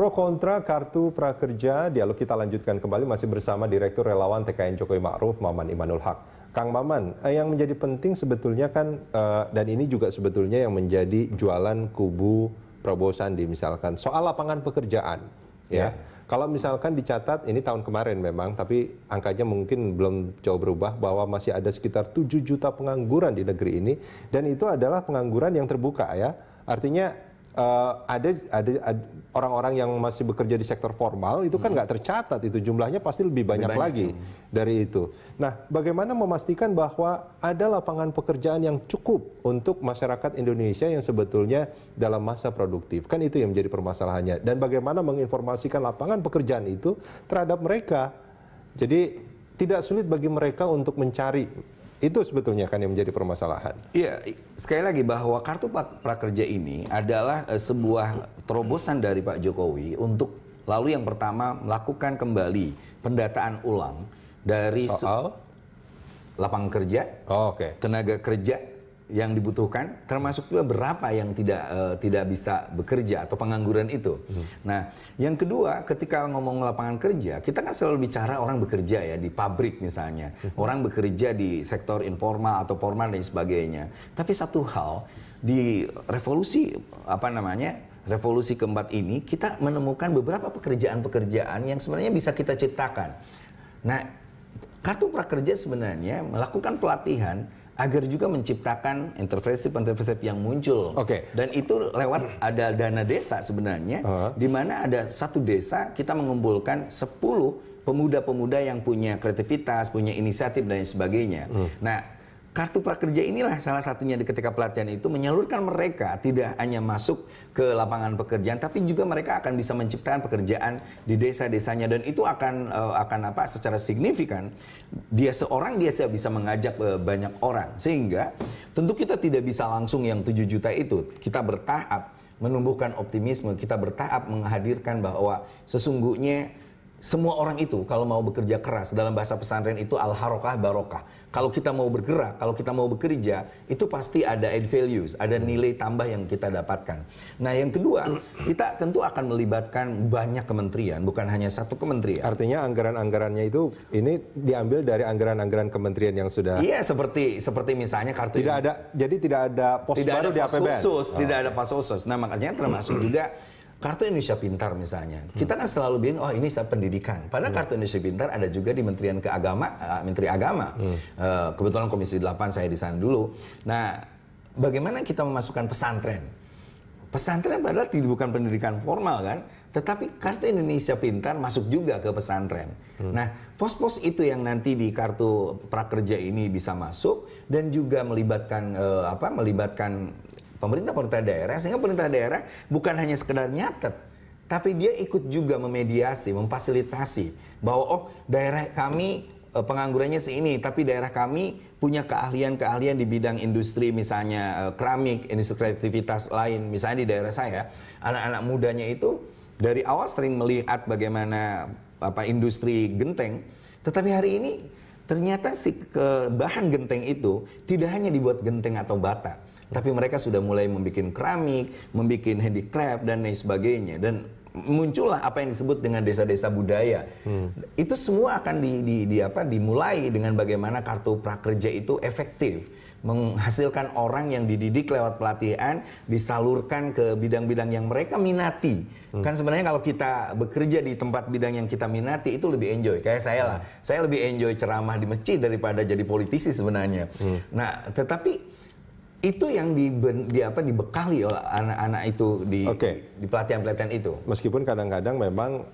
Pro kontra kartu prakerja, dialog kita lanjutkan kembali masih bersama Direktur Relawan TKN Jokowi Ma'ruf, Maman Imanul Haq. Kang Maman, yang menjadi penting sebetulnya kan, dan ini juga sebetulnya yang menjadi jualan kubu Prabowo Sandi misalkan, soal lapangan pekerjaan. Ya. Kalau misalkan dicatat, ini tahun kemarin memang, tapi angkanya mungkin belum jauh berubah, bahwa masih ada sekitar 7 juta pengangguran di negeri ini, dan itu adalah pengangguran yang terbuka ya. Artinya ada orang-orang yang masih bekerja di sektor formal itu kan nggak tercatat, itu jumlahnya pasti lebih banyak lagi dari itu. Nah, bagaimana memastikan bahwa ada lapangan pekerjaan yang cukup untuk masyarakat Indonesia yang sebetulnya dalam masa produktif, kan itu yang menjadi permasalahannya. Dan bagaimana menginformasikan lapangan pekerjaan itu terhadap mereka. Jadi tidak sulit bagi mereka untuk mencari. Itu sebetulnya kan yang menjadi permasalahan. Iya, sekali lagi bahwa kartu prakerja ini adalah sebuah terobosan dari Pak Jokowi untuk lalu yang pertama melakukan kembali pendataan ulang dari lapangan kerja, tenaga kerja yang dibutuhkan, termasuk juga berapa yang tidak bisa bekerja atau pengangguran itu. Nah, yang kedua, ketika ngomong lapangan kerja, kita kan selalu bicara orang bekerja ya di pabrik misalnya, orang bekerja di sektor informal atau formal dan sebagainya. Tapi satu hal di revolusi revolusi keempat ini, kita menemukan beberapa pekerjaan-pekerjaan yang sebenarnya bisa kita ciptakan. Nah, kartu prakerja sebenarnya melakukan pelatihan agar juga menciptakan entrepreneurship yang muncul. Dan itu lewat ada dana desa sebenarnya, di mana ada satu desa kita mengumpulkan 10 pemuda-pemuda yang punya kreativitas, punya inisiatif dan sebagainya. Nah, kartu prakerja inilah salah satunya ketika pelatihan itu menyalurkan mereka tidak hanya masuk ke lapangan pekerjaan, tapi juga mereka akan bisa menciptakan pekerjaan di desa-desanya, dan itu akan secara signifikan dia bisa mengajak banyak orang, sehingga tentu kita tidak bisa langsung yang 7 juta itu, kita bertahap menumbuhkan optimisme, kita bertahap menghadirkan bahwa sesungguhnya semua orang itu kalau mau bekerja keras, dalam bahasa pesantren itu al-harokah barokah. Kalau kita mau bergerak, kalau kita mau bekerja, itu pasti ada add values, ada nilai tambah yang kita dapatkan. Nah, yang kedua, kita tentu akan melibatkan banyak kementerian, bukan hanya satu kementerian. Artinya anggaran-anggarannya itu ini diambil dari anggaran-anggaran kementerian yang sudah. Iya, seperti misalnya kartu. Jadi tidak ada pos baru di APBN. Tidak ada pos khusus. Nah, makanya termasuk juga Kartu Indonesia Pintar misalnya, kita kan selalu bilang, oh ini pendidikan. Padahal Kartu Indonesia Pintar ada juga di Menteri Agama. Kebetulan Komisi 8 saya di sana dulu. Nah, bagaimana kita memasukkan pesantren? Pesantren padahal bukan pendidikan formal kan, tetapi Kartu Indonesia Pintar masuk juga ke pesantren. Nah, pos-pos itu yang nanti di Kartu Prakerja ini bisa masuk dan juga melibatkan pemerintah daerah, sehingga pemerintah daerah bukan hanya sekedar nyatet, tapi dia ikut juga memediasi, memfasilitasi bahwa daerah kami penganggurannya seini, tapi daerah kami punya keahlian-keahlian di bidang industri, misalnya keramik, industri kreativitas lain. Misalnya di daerah saya, anak-anak mudanya itu dari awal sering melihat bagaimana industri genteng, tetapi hari ini ternyata bahan genteng itu tidak hanya dibuat genteng atau bata, tapi mereka sudah mulai membuat keramik, membuat handicraft dan lain sebagainya, dan muncullah apa yang disebut dengan desa-desa budaya. Itu semua akan dimulai dengan bagaimana kartu prakerja itu efektif menghasilkan orang yang dididik lewat pelatihan, disalurkan ke bidang-bidang yang mereka minati. Kan sebenarnya kalau kita bekerja di tempat bidang yang kita minati itu lebih enjoy. Kayak saya lah, saya lebih enjoy ceramah di masjid daripada jadi politisi sebenarnya. Nah, tetapi itu yang dibekali oleh anak-anak itu di pelatihan-pelatihan itu. Meskipun kadang-kadang memang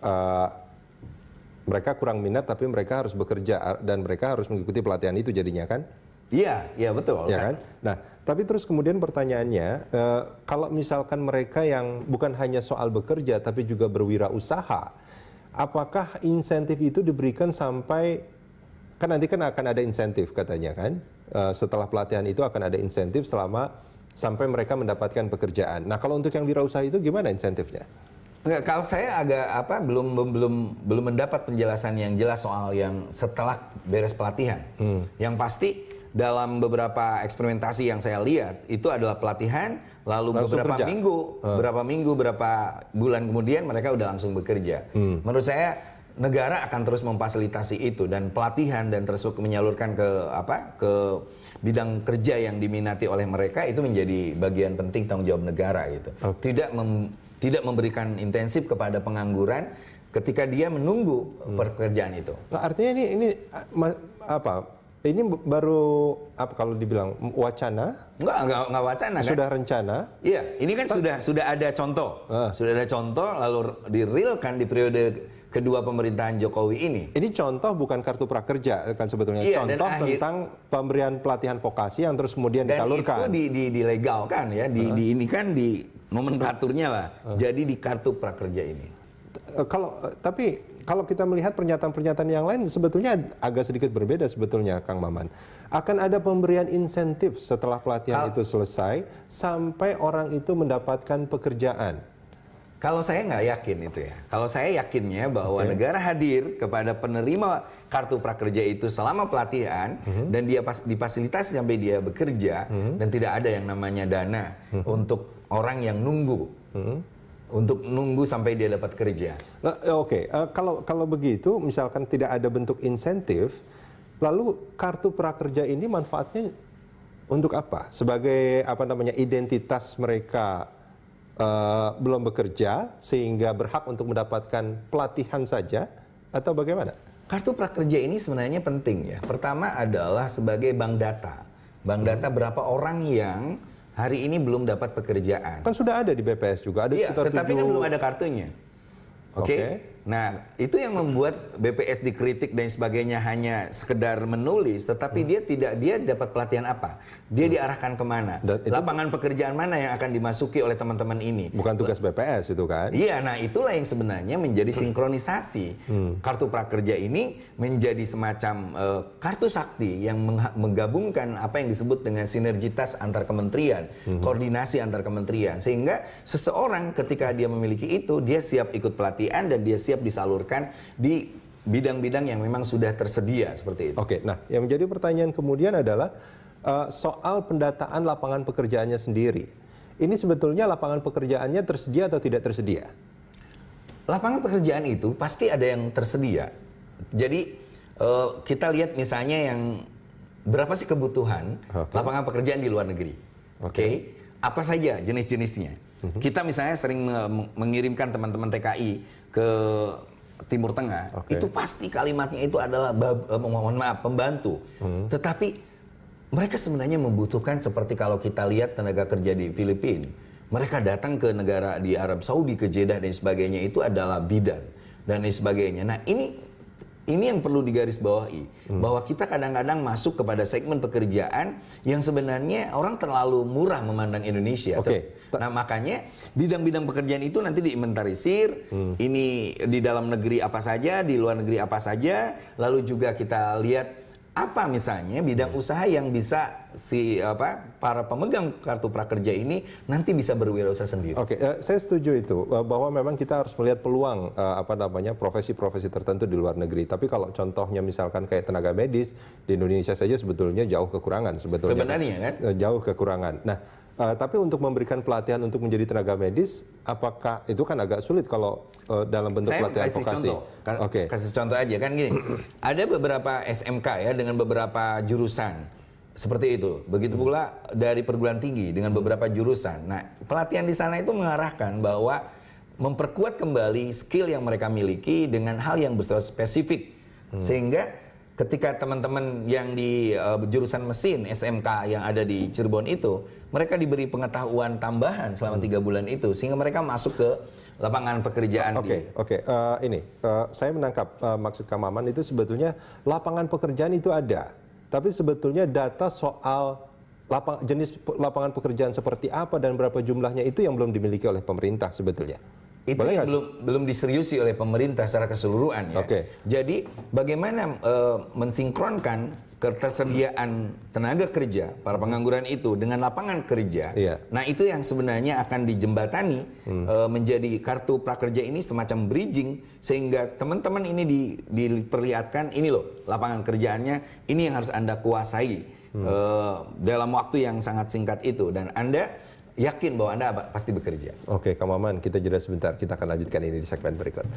mereka kurang minat, tapi mereka harus bekerja dan mereka harus mengikuti pelatihan itu jadinya kan? Iya betul. Ya kan? Nah, tapi terus kemudian pertanyaannya, kalau misalkan mereka yang bukan hanya soal bekerja, tapi juga berwirausaha, apakah insentif itu diberikan sampai, kan nanti kan akan ada insentif katanya kan? Setelah pelatihan itu akan ada insentif sampai mereka mendapatkan pekerjaan. Nah, kalau untuk yang wirausaha itu gimana insentifnya? Enggak, kalau saya agak belum mendapat penjelasan yang jelas soal yang setelah beres pelatihan. Yang pasti dalam beberapa eksperimentasi yang saya lihat itu adalah pelatihan, lalu Langsung beberapa kerja. minggu, berapa bulan kemudian mereka udah langsung bekerja. Menurut saya negara akan terus memfasilitasi itu, dan pelatihan dan terus menyalurkan ke bidang kerja yang diminati oleh mereka itu menjadi bagian penting tanggung jawab negara gitu. Tidak memberikan intensif kepada pengangguran ketika dia menunggu pekerjaan itu. Nah, artinya ini apa? Ini baru kalau dibilang wacana? Enggak wacana kan? Sudah rencana? Iya, ini kan sudah ada contoh. Sudah ada contoh lalu direalkan di periode kedua pemerintahan Jokowi ini. Ini contoh bukan kartu prakerja kan sebetulnya. Iya, contoh tentang pemberian pelatihan vokasi yang terus kemudian disalurkan. Dan itu dilegalkan ya, ini kan di nomenklaturnya lah. Jadi di kartu prakerja ini. Tapi kalau kita melihat pernyataan-pernyataan yang lain sebetulnya agak sedikit berbeda sebetulnya, Kang Maman. Akan ada pemberian insentif setelah pelatihan itu selesai sampai orang itu mendapatkan pekerjaan. Kalau saya nggak yakin itu ya. Kalau saya yakinnya bahwa negara hadir kepada penerima kartu prakerja itu selama pelatihan dan dia difasilitasi sampai dia bekerja dan tidak ada yang namanya dana untuk orang yang nunggu. Untuk nunggu sampai dia dapat kerja. Oke, kalau begitu, misalkan tidak ada bentuk insentif, lalu kartu prakerja ini manfaatnya untuk apa? Sebagai identitas mereka belum bekerja sehingga berhak untuk mendapatkan pelatihan saja, atau bagaimana? Kartu prakerja ini sebenarnya penting ya. Pertama adalah sebagai bank data. Bank data berapa orang yang hari ini belum dapat pekerjaan. Kan sudah ada di BPS juga, ada sekitar tetapi kan belum ada kartunya. Oke. Nah, itu yang membuat BPS dikritik dan sebagainya hanya sekedar menulis, tetapi dia dapat pelatihan apa? Dia diarahkan kemana? Lapangan pekerjaan mana yang akan dimasuki oleh teman-teman ini? Bukan tugas BPS itu kan? Iya, nah itulah yang sebenarnya menjadi sinkronisasi. Kartu prakerja ini menjadi semacam kartu sakti yang menggabungkan apa yang disebut dengan sinergitas antar kementerian, koordinasi antar kementerian, sehingga seseorang ketika dia memiliki itu, dia siap ikut pelatihan dan dia siap disalurkan di bidang-bidang yang memang sudah tersedia seperti itu. Oke, nah yang menjadi pertanyaan kemudian adalah soal pendataan lapangan pekerjaannya sendiri. Ini sebetulnya lapangan pekerjaannya tersedia atau tidak tersedia? Lapangan pekerjaan itu pasti ada yang tersedia. Jadi kita lihat misalnya yang berapa sih kebutuhan lapangan pekerjaan di luar negeri. Oke. Apa saja jenis-jenisnya? Kita misalnya sering mengirimkan teman-teman TKI ke Timur Tengah, itu pasti kalimatnya itu adalah mohon maaf pembantu. Tetapi mereka sebenarnya membutuhkan seperti kalau kita lihat tenaga kerja di Filipina, mereka datang ke negara di Arab Saudi, ke Jeddah dan sebagainya, itu adalah bidan dan lain sebagainya. Nah ini yang perlu digarisbawahi, bahwa kita kadang-kadang masuk kepada segmen pekerjaan yang sebenarnya orang terlalu murah memandang Indonesia. Nah makanya bidang-bidang pekerjaan itu nanti diinventarisir, ini di dalam negeri apa saja, di luar negeri apa saja, lalu juga kita lihat apa misalnya bidang usaha yang bisa para pemegang kartu prakerja ini nanti bisa berwirausaha sendiri. Oke, saya setuju itu bahwa memang kita harus melihat peluang profesi-profesi tertentu di luar negeri. Tapi kalau contohnya misalkan kayak tenaga medis di Indonesia saja sebetulnya jauh kekurangan Sebenarnya kan? Jauh kekurangan. Nah, tapi untuk memberikan pelatihan untuk menjadi tenaga medis, apakah itu kan agak sulit kalau dalam bentuk pelatihan vokasi? Kasih contoh aja kan gini. Ada beberapa SMK ya dengan beberapa jurusan seperti itu. Begitu pula dari perguruan tinggi dengan beberapa jurusan. Nah, pelatihan di sana itu mengarahkan bahwa memperkuat kembali skill yang mereka miliki dengan hal yang bersifat spesifik. Sehingga ketika teman-teman yang di jurusan mesin SMK yang ada di Cirebon itu, mereka diberi pengetahuan tambahan selama 3 bulan itu, sehingga mereka masuk ke lapangan pekerjaan. Saya menangkap maksud Kang Maman itu sebetulnya lapangan pekerjaan itu ada, tapi sebetulnya data soal jenis lapangan pekerjaan seperti apa dan berapa jumlahnya itu yang belum dimiliki oleh pemerintah sebetulnya. Itu yang belum diseriusi oleh pemerintah secara keseluruhan ya. Jadi bagaimana mensinkronkan ketersediaan tenaga kerja para pengangguran itu dengan lapangan kerja. Nah itu yang sebenarnya akan dijembatani menjadi kartu prakerja ini semacam bridging, sehingga teman-teman ini diperlihatkan ini loh lapangan kerjaannya, ini yang harus Anda kuasai. dalam waktu yang sangat singkat itu, dan Anda yakin bahwa Anda pasti bekerja. Oke, Kang Maman, kita jeda sebentar. Kita akan lanjutkan ini di segmen berikut.